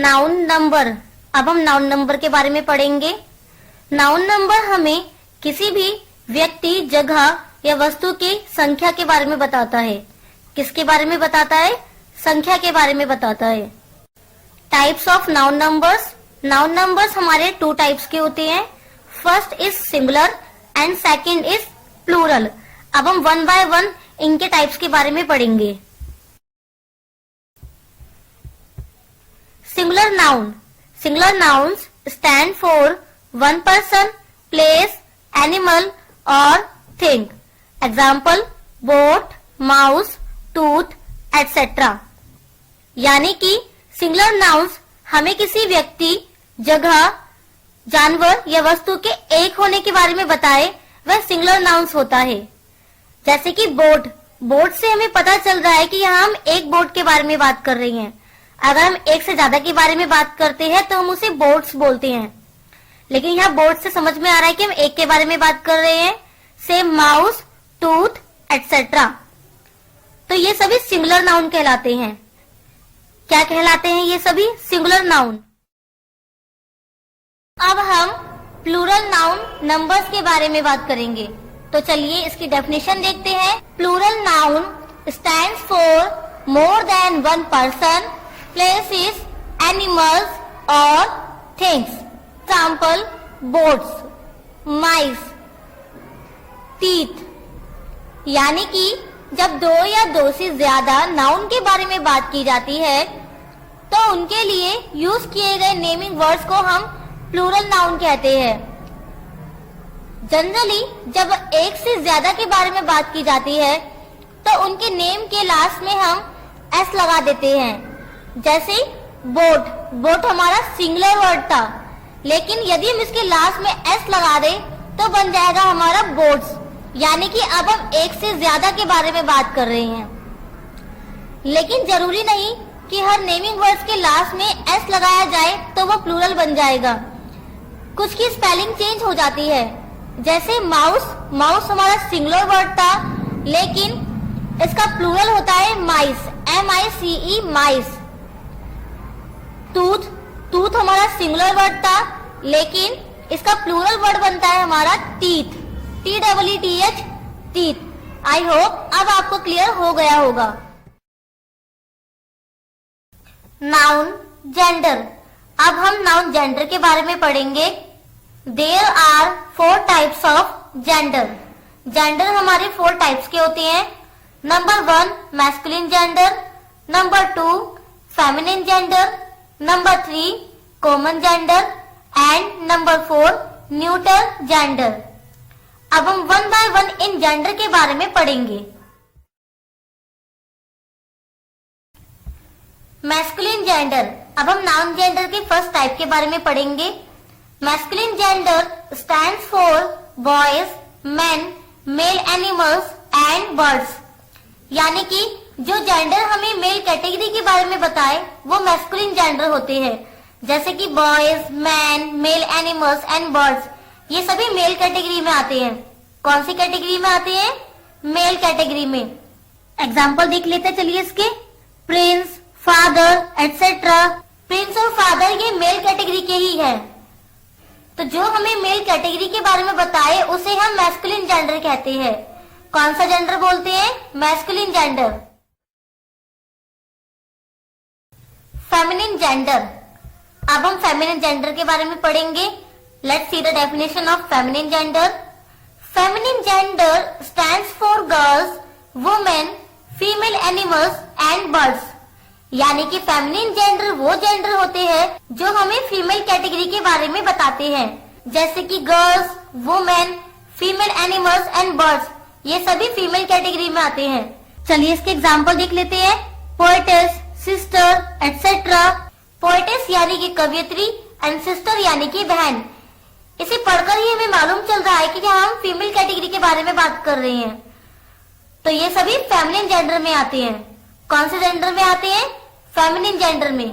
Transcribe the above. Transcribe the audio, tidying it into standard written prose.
Noun number. अब हम noun number के बारे में पढ़ेंगे। नाउन नंबर हमें किसी भी व्यक्ति, जगह या वस्तु की संख्या के बारे में बताता है। किसके बारे में बताता है? संख्या के बारे में बताता है। Types of noun numbers. Noun numbers हमारे 2 टाइप्स के होते हैं। First is singular and second is plural. अब हम 1 बाय 1 इनके टाइप्स के बारे में पढ़ेंगे। Singular noun. Singular nouns stand for one person, place, animal और thing. Example boat, mouse, tooth etcetera. यानी कि सिंगुलर नाउन्स हमें किसी व्यक्ति, जगह, जानवर या वस्तु के एक होने के बारे में बताए, वह सिंगुलर नाउन्स होता है। जैसे कि बोट। बोट से हमें पता चल रहा है कि यहाँ हम एक बोट के बारे में बात कर रहे हैं। अगर हम एक से ज्यादा के बारे में बात करते हैं तो हम उसे बोट्स बोलते हैं, लेकिन यहाँ बोट से समझ में आ रहा है कि हम एक के बारे में बात कर रहे हैं। Same mouse, tooth etcetera. तो ये सभी सिंगुलर नाउन कहलाते हैं। क्या कहलाते हैं ये सभी? Singular noun. अब हम प्लूरल नाउन नंबर्स के बारे में बात करेंगे। तो चलिए इसकी डेफिनेशन देखते हैं। Plural noun stands for more than one person, places, animals और things. Example boats, mice, teeth. यानी कि जब 2 या 2 से ज्यादा नाउन के बारे में बात की जाती है तो उनके लिए यूज किए गए नेमिंग वर्ड्स को हम प्लूरल नाउन कहते हैं। जनरली जब एक से ज्यादा के बारे में बात की जाती है तो उनके नेम के लास्ट में हम एस लगा देते हैं। जैसे बोट। बोट हमारा सिंगुलर वर्ड था, लेकिन यदि हम इसके लास्ट में एस लगा दें तो बन जाएगा हमारा बोट्स। यानी कि अब हम एक से ज्यादा के बारे में बात कर रहे हैं। लेकिन जरूरी नहीं कि हर नेमिंग वर्ड्स के लास्ट में एस लगाया जाए तो वो प्लूरल बन जाएगा। कुछ की स्पेलिंग चेंज हो जाती है। जैसे माउस। माउस हमारा सिंगुलर वर्ड था, लेकिन इसका प्लूरल होता है mice, MICE, mice. Tooth. Tooth हमारा सिंगुलर वर्ड था, लेकिन इसका प्लूरल वर्ड बनता है हमारा teeth, TEETH, teeth. I hope अब आपको क्लियर हो गया होगा। Noun gender. अब हम नाउन जेंडर के बारे में पढ़ेंगे। There are 4 types of gender. Gender हमारे 4 टाइप्स के होते हैं। Number 1 masculine gender, number 2 feminine gender, number 3 common gender and number 4 neutral gender. अब हम 1 बाय 1 इन जेंडर के बारे में पढ़ेंगे। Masculine gender. अब हम नाउन जेंडर के फर्स्ट टाइप के बारे में पढ़ेंगे। Masculine gender stands for boys, main, male animals and birds. यानी कि जो जेंडर हमें मेल कैटेगरी के बारे में बताए वो मैस्कुलिन जेंडर होते हैं। जैसे कि boys, man, male animals and birds, ये सभी मेल कैटेगरी में आते हैं। कौन सी कैटेगरी में आते हैं? मेल कैटेगरी में। एग्जाम्पल देख लेते चलिए इसके। Prince, father etcetera. प्रिंस और फादर ये मेल कैटेगरी के ही है। तो जो हमें मेल कैटेगरी के बारे में बताए उसे हम मैस्कुलिन जेंडर कहते हैं। कौन सा जेंडर बोलते हैं? Masculine gender. Feminine gender. अब हम फेमिनिन जेंडर के बारे में पढ़ेंगे। Let's see the definition of feminine gender. Feminine gender stands for girls, women, female animals and birds. यानी कि फेमिनिन जेंडर वो जेंडर होते हैं जो हमें फीमेल कैटेगरी के बारे में बताते हैं। जैसे कि girls, women, female animals and birds, ये सभी फीमेल कैटेगरी में आते हैं। चलिए इसके एग्जाम्पल देख लेते हैं। Poetess, sister etcetera. पोएटेस यानी कि कवयित्री एंड सिस्टर यानी कि बहन। इसे पढ़कर ही हमें मालूम चल रहा है कि हम फीमेल कैटेगरी के बारे में बात कर रहे हैं। तो ये सभी फेमिनिन जेंडर में आते हैं। कौन से जेंडर में आते हैं? फेमिनिन जेंडर में।